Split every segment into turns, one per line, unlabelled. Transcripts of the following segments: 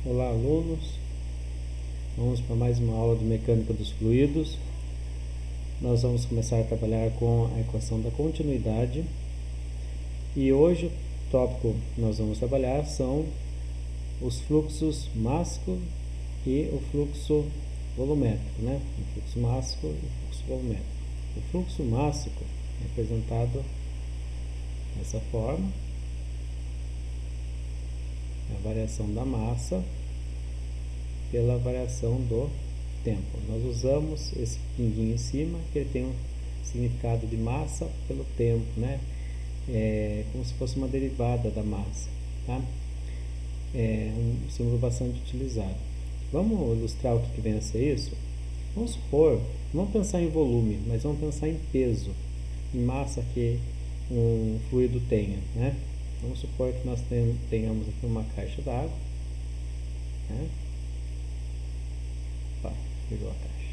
Olá, alunos. Vamos para mais uma aula de mecânica dos fluidos. Nós vamos começar a trabalhar com a equação da continuidade. E hoje o tópico que nós vamos trabalhar são os fluxos mássico e o fluxo volumétrico, né? O fluxo mássico e o fluxo volumétrico. O fluxo mássico é representado dessa forma. A variação da massa pela variação do tempo. Nós usamos esse pinguinho em cima, que ele tem um significado de massa pelo tempo, né? É como se fosse uma derivada da massa, tá? É um símbolo bastante utilizado. Vamos ilustrar o que vem a ser isso? Vamos supor, não pensar em volume, mas vamos pensar em peso, em massa que um fluido tenha, né? Vamos supor que nós tenhamos aqui uma caixa d'água, né? Opa, virou a caixa.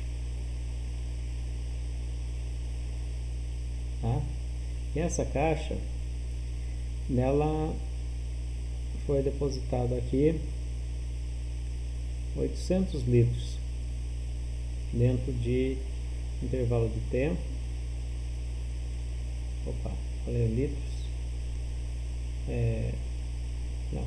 Tá? E essa caixa, nela foi depositado aqui 800 litros dentro de intervalo de tempo. Opa, falei litros. Não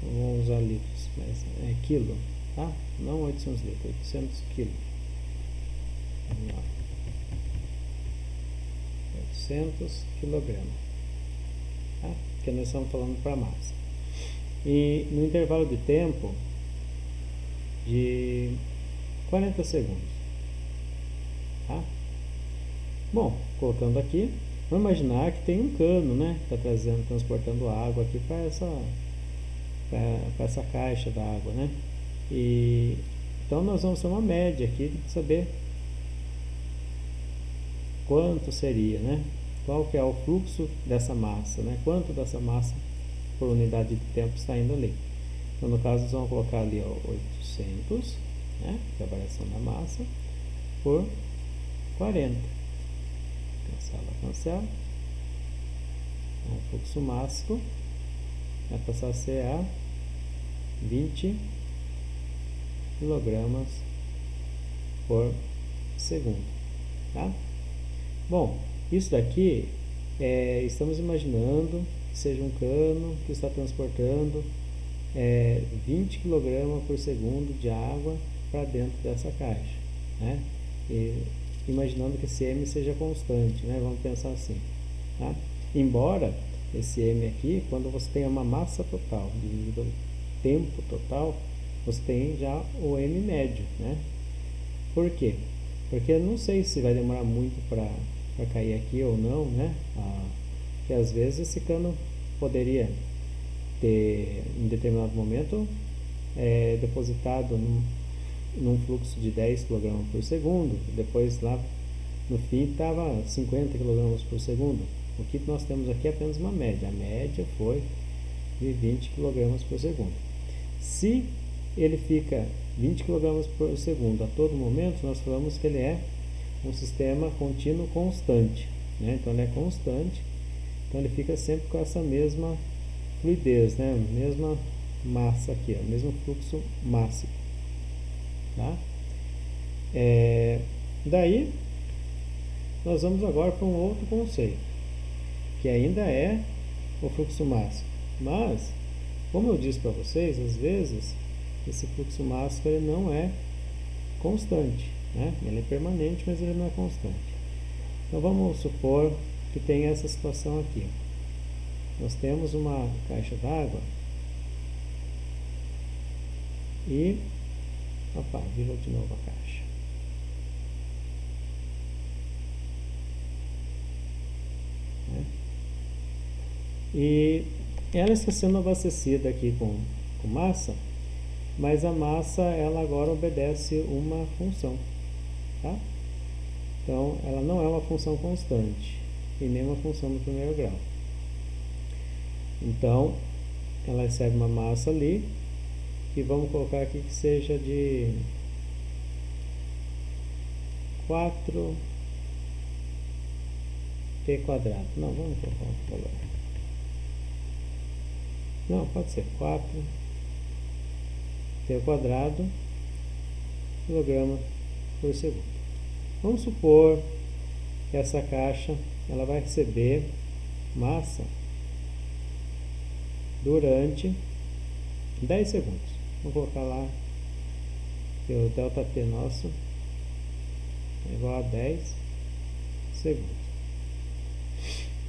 vamos usar litros, mas é quilo, tá? Não 800 litros, 800 quilos. Vamos lá. 800 quilogramas, tá? Porque nós estamos falando para massa. E no intervalo de tempo de 40 segundos, tá? Bom, colocando aqui, vamos imaginar que tem um cano, né? Que está transportando água aqui para essa caixa da água, né? E então nós vamos ter uma média aqui de saber quanto seria, né? Qual que é o fluxo dessa massa, né? Quanto dessa massa por unidade de tempo está indo ali. Então, no caso, nós vamos colocar ali 800, né? Que é a variação da massa, por 40. Cancela. Então, o fluxo máximo vai passar a ser a 20 kg por segundo, tá? Bom, isso daqui estamos imaginando que seja um cano que está transportando 20 kg por segundo de água para dentro dessa caixa, né? E imaginando que esse M seja constante, né? Vamos pensar assim, tá? Embora esse M aqui, quando você tem uma massa total dividido pelo tempo total, você tem já o M médio, né? Por quê? Porque eu não sei se vai demorar muito para cair aqui ou não, né? Que às vezes esse cano poderia ter, em determinado momento, depositado num fluxo de 10 kg por segundo, depois lá no fim estava 50 kg por segundo. O que nós temos aqui é apenas uma média. A média foi de 20 kg por segundo. Se ele fica 20 kg por segundo a todo momento, nós falamos que ele é um sistema contínuo constante, né? Então ele é constante, então ele fica sempre com essa mesma fluidez, né? Mesma massa aqui, o mesmo fluxo máximo, tá? Daí nós vamos agora para um outro conceito, que ainda é o fluxo máximo, mas como eu disse para vocês, às vezes esse fluxo máximo ele não é constante, né? Ele é permanente, mas ele não é constante. Então vamos supor que tem essa situação aqui. Nós temos uma caixa d'água e opa, virou de novo a caixa. Né? E ela está sendo abastecida aqui com massa, mas a massa ela agora obedece uma função, tá? Então ela não é uma função constante e nem uma função do primeiro grau. Então ela recebe uma massa ali que vamos colocar aqui que seja de 4t². Não, vamos colocar um valor não, pode ser 4 T ao quadrado quilograma por segundo. Vamos supor que essa caixa ela vai receber massa durante 10 segundos. Vou colocar lá que o ΔT nosso é igual a 10 segundos.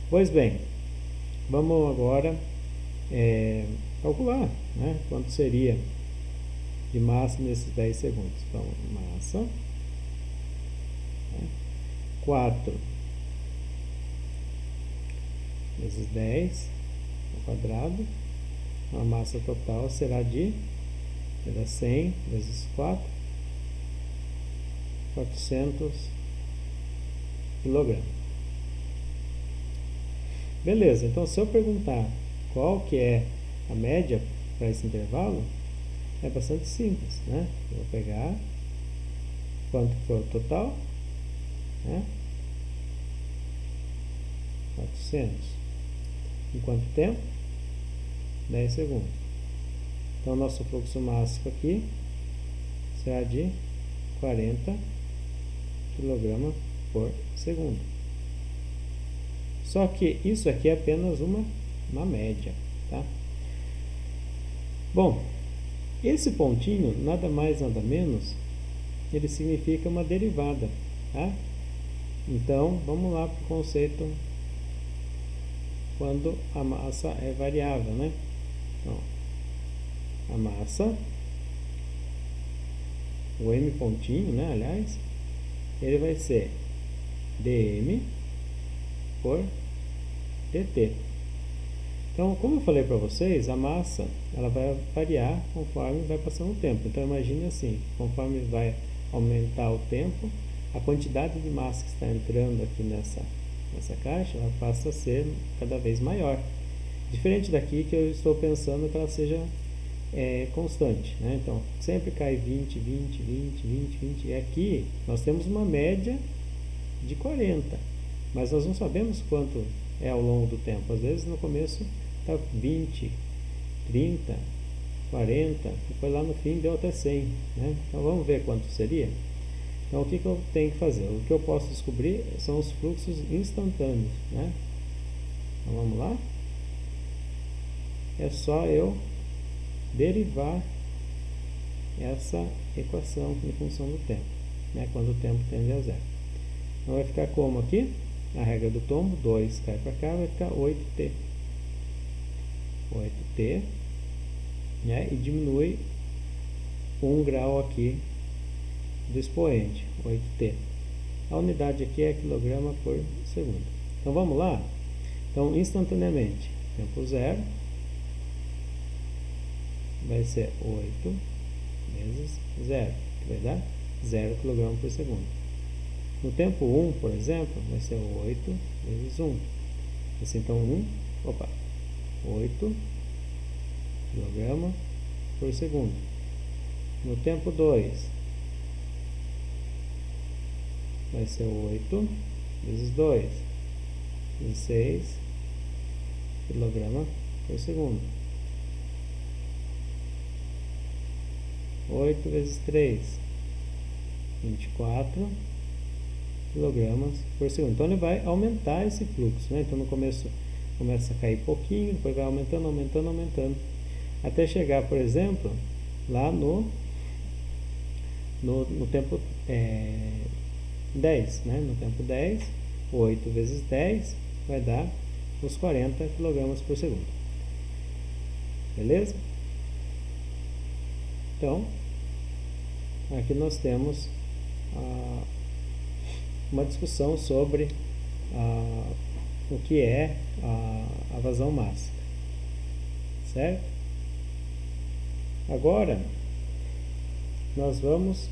Pois bem, vamos agora calcular, né, quanto seria de massa nesses 10 segundos. Então, massa, né, 4 vezes 10 ao quadrado, a massa total será 100 vezes 4, 400 kg. Beleza, então se eu perguntar qual que é a média para esse intervalo, é bastante simples, né? Eu vou pegar quanto foi o total, né? 400. Em quanto tempo? 10 segundos. Então, nosso fluxo máximo aqui será de 40 kg por segundo. Só que isso aqui é apenas uma média, tá? Bom, esse pontinho, nada mais, nada menos, ele significa uma derivada, tá? Então, vamos lá para o conceito quando a massa é variável, né? Então, a massa, o M pontinho, né, aliás, ele vai ser dm por dt. Então, como eu falei para vocês, a massa ela vai variar conforme vai passando o tempo. Então, imagine assim, conforme vai aumentar o tempo, a quantidade de massa que está entrando aqui nessa caixa, ela passa a ser cada vez maior. Diferente daqui que eu estou pensando que ela seja constante, né? Então, sempre cai 20, 20, 20, 20, 20. E aqui nós temos uma média de 40, mas nós não sabemos quanto é ao longo do tempo. Às vezes no começo está 20, 30, 40, depois lá no fim deu até 100, né? Então vamos ver quanto seria. Então o que eu tenho que fazer? O que eu posso descobrir são os fluxos instantâneos, né? Então vamos lá. É só eu derivar essa equação em função do tempo, né? Quando o tempo tende a zero. Então vai ficar como aqui? A regra do tombo, 2 cai para cá, vai ficar 8t. 8t, né? E diminui 1 grau aqui do expoente, 8t. A unidade aqui é quilograma por segundo. Então vamos lá? Então, instantaneamente, tempo zero vai ser 8 vezes 0, que vai dar 0 kg por segundo. No tempo 1, por exemplo, vai ser 8 vezes 1. Assim, então 8 kg por segundo. No tempo 2, vai ser 8 vezes 2, 16 kg por segundo. 8 vezes 3, 24 kg por segundo. Então ele vai aumentar esse fluxo, né? Então no começo começa a cair pouquinho, depois vai aumentando, aumentando, aumentando, até chegar, por exemplo, lá no tempo 10, né? No tempo 10, 8 vezes 10 vai dar os 40 kg por segundo. Beleza? Então, aqui nós temos uma discussão sobre o que é a vazão mássica, certo? Agora, nós vamos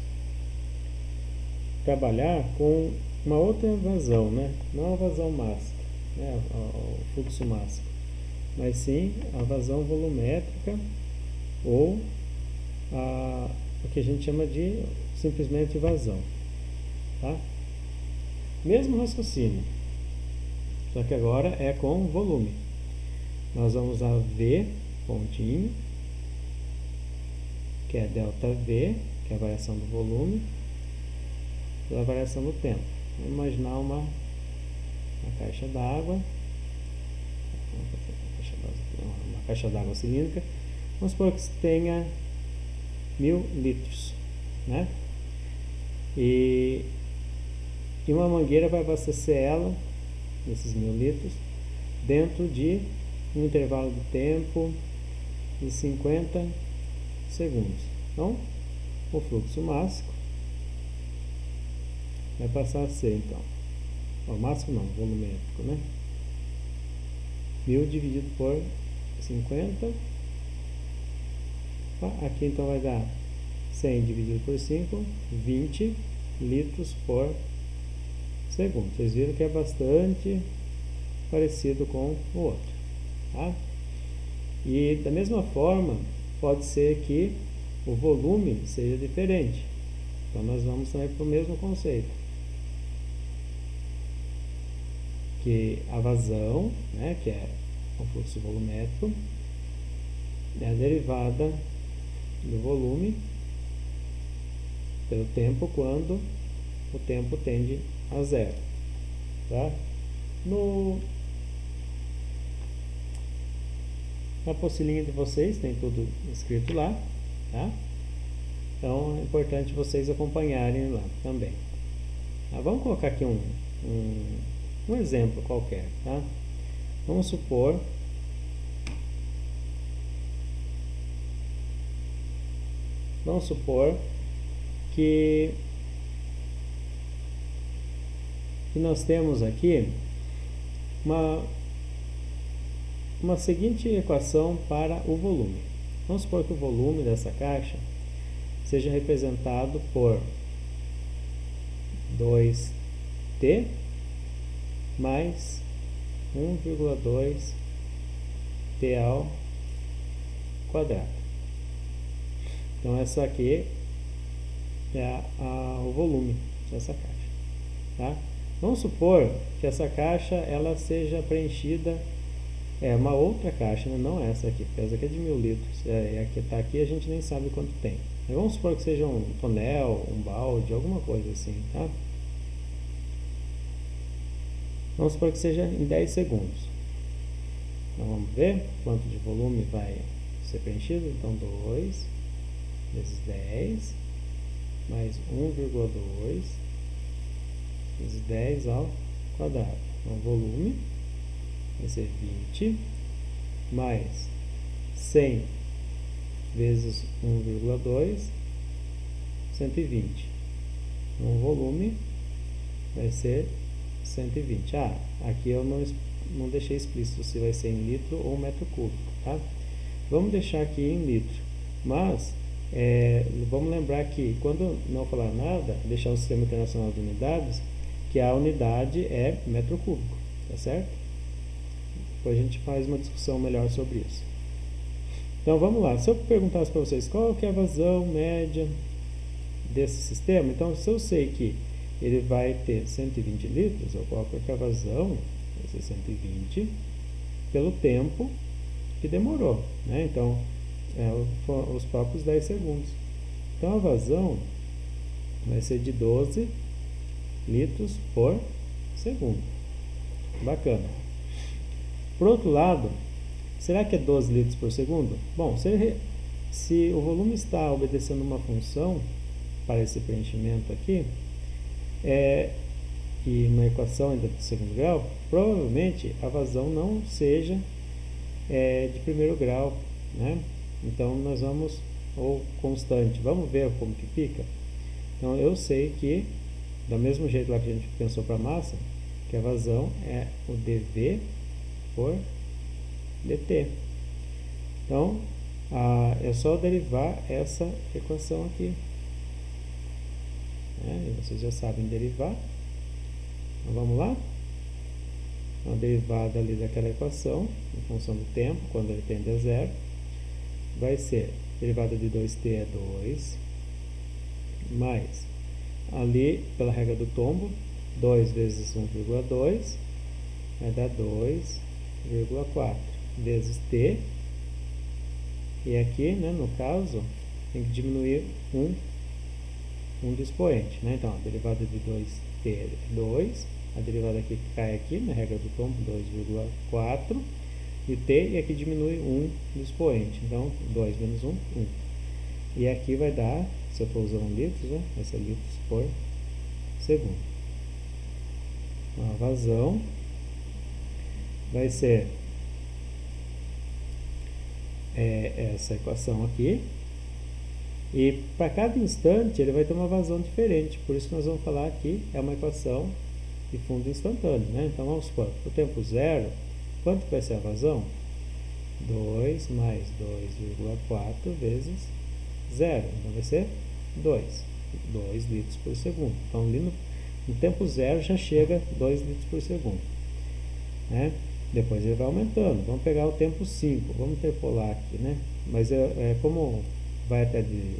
trabalhar com uma outra vazão, né? Não a vazão mássica, né? O fluxo mássico, mas sim a vazão volumétrica ou o que a gente chama de simplesmente vazão, tá? Mesmo raciocínio, só que agora é com volume. Nós vamos a V pontinho, que é ΔV, que é a variação do volume, pela variação do tempo. Vamos imaginar uma caixa d'água, uma caixa d'água cilíndrica. Vamos supor que tenha 1000 litros, né? E uma mangueira vai abastecer ela, esses 1000 litros, dentro de um intervalo de tempo de 50 segundos. Então, o fluxo máximo vai passar a ser, então, o máximo não, volumétrico, né? 1000 dividido por 50. Aqui então vai dar 100 dividido por 5, 20 litros por segundo. Vocês viram que é bastante parecido com o outro, tá? E da mesma forma, pode ser que o volume seja diferente. Então nós vamos sair para o mesmo conceito, que a vazão, né, que é o fluxo volumétrico, é a derivada do volume pelo tempo quando o tempo tende a zero, tá? Na apostilinha de vocês tem tudo escrito lá, tá? Então é importante vocês acompanharem lá também. Tá? Vamos colocar aqui um exemplo qualquer, tá? Vamos supor que nós temos aqui uma seguinte equação para o volume. Vamos supor que o volume dessa caixa seja representado por 2T mais 1,2T ao quadrado. Então essa aqui é o volume dessa caixa, tá? Vamos supor que essa caixa ela seja preenchida, uma outra caixa, né? Não essa aqui, porque essa aqui é de 1000 litros, a que está aqui a gente nem sabe quanto tem. Mas vamos supor que seja um tonel, um balde, alguma coisa assim, tá? Vamos supor que seja em 10 segundos. Então vamos ver quanto de volume vai ser preenchido. Então 2 vezes 10 mais 1,2 vezes 10 ao quadrado. Então o volume vai ser 20 mais 100 vezes 1,2, 120. Então o volume vai ser 120. Aqui eu não deixei explícito se vai ser em litro ou metro cúbico, tá? Vamos deixar aqui em litro, mas vamos lembrar que quando não falar nada, deixar o Sistema Internacional de Unidades, que a unidade é metro cúbico, tá certo? Depois a gente faz uma discussão melhor sobre isso. Então vamos lá, se eu perguntasse para vocês qual que é a vazão média desse sistema, então se eu sei que ele vai ter 120 litros, eu coloco que a vazão vai ser 120 pelo tempo que demorou, né? Então os próprios 10 segundos. Então a vazão vai ser de 12 litros por segundo. Bacana. Por outro lado, será que é 12 litros por segundo? Bom, se o volume está obedecendo uma função para esse preenchimento aqui, e uma equação ainda de segundo grau, provavelmente a vazão não seja de primeiro grau, né? Então nós vamos, ou constante, vamos ver como que fica. Então eu sei que, do mesmo jeito lá que a gente pensou para a massa, que a vazão é o dV por dt. Então é só derivar essa equação aqui, e vocês já sabem derivar. Então vamos lá. A derivada ali daquela equação em função do tempo, quando ele tende a zero, vai ser derivada de 2t é 2 mais, ali pela regra do tombo, 2 vezes 1,2 vai dar 2,4 vezes t, E aqui, né, no caso, tem que diminuir um do expoente, né? Então, a derivada de 2t é 2, a derivada aqui que cai aqui, na regra do tombo, 2,4, e t, e aqui diminui 1 do expoente. Então, 2 menos 1, 1. E aqui vai dar, se eu for usando litros, né, vai ser litros por segundo. A vazão vai ser essa equação aqui. E para cada instante ele vai ter uma vazão diferente. Por isso que nós vamos falar aqui é uma equação de fundo instantâneo, né? Então vamos supor, para o tempo zero, quanto vai ser a vazão? 2 mais 2,4 vezes 0. Então vai ser 2 litros por segundo. Então ali no tempo zero já chega 2 litros por segundo, né? Depois ele vai aumentando. Vamos pegar o tempo 5. Vamos interpolar aqui, né? Mas como vai até de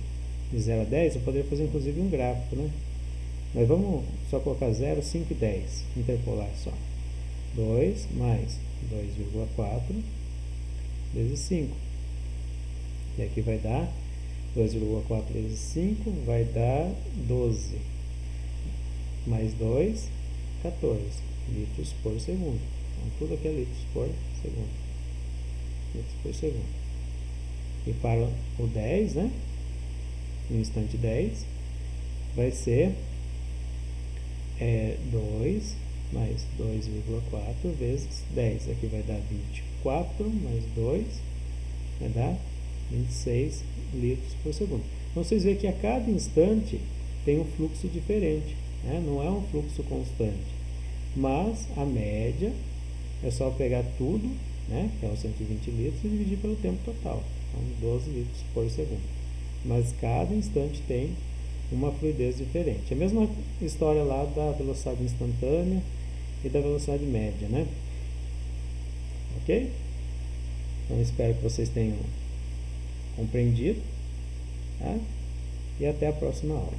0 a 10, eu poderia fazer inclusive um gráfico, né? Mas vamos só colocar 0, 5 e 10. Interpolar só. 2 mais 2,4 vezes 5. E aqui vai dar 2,4 vezes 5 vai dar 12. Mais 2, 14 litros por segundo. Então, tudo aqui é litros por segundo. Litros por segundo. E para o 10, né? No instante 10, vai ser 2 mais 2,4 vezes 10. Aqui vai dar 24 mais 2, vai dar 26 litros por segundo. Então, vocês veem que a cada instante tem um fluxo diferente, né? Não é um fluxo constante. Mas a média é só pegar tudo, né? Que é os 120 litros, e dividir pelo tempo total. Então, 12 litros por segundo. Mas cada instante tem uma fluidez diferente. A mesma história lá da velocidade instantânea e da velocidade média, né? Ok? Então, espero que vocês tenham compreendido, tá? E até a próxima aula.